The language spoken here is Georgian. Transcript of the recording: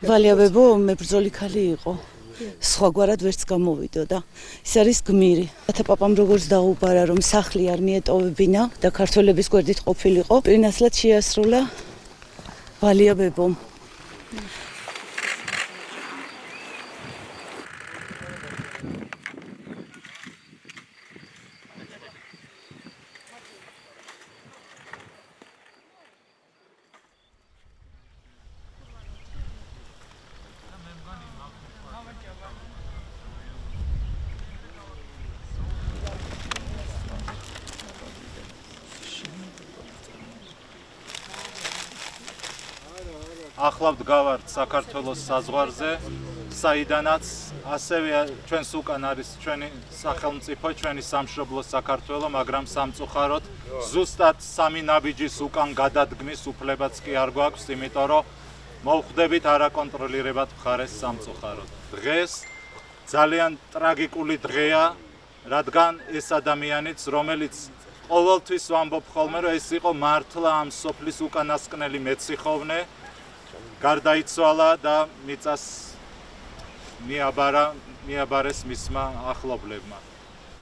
ვალიაბებო მებრძოლი ქალი იყო. სხვაგვარად ვერც გამოვიდოდა. ის არის გმირი. რათა პაპამ როგორც დაუბარა, რომ სახლი არ მიეტოვებინა და ქართველების გვერდით ყოფილიყო, პირნათლად შეასრულა ვალიაბებომ. ახლა ვდგავართ საქართველოს საზღვარზე, საიდანაც ასევე ჩვენს უკან არის ჩვენი სახელმწიფო, ჩვენი სამშობლო საქართველო, მაგრამ სამწუხაროდ ზუსტად 3 ნაბიჯის უკან გადადგმის უფლებაც კი არ გვაქვს, იმიტომ რომ მოვხვდებით არაკონტროლირებად მხარეს სამწუხაროდ. დღეს ძალიან ტრაგიკული დღეა, რადგან ეს ადამიანიც, რომელიც ყოველთვის ვამბობ ხოლმე, რომ ეს იყო მართლა ამ სოფლის უკანასკნელი მეციხოვნე, გარდაიცვალა და მიწას მიაბარეს მისმა ახლობლებმა.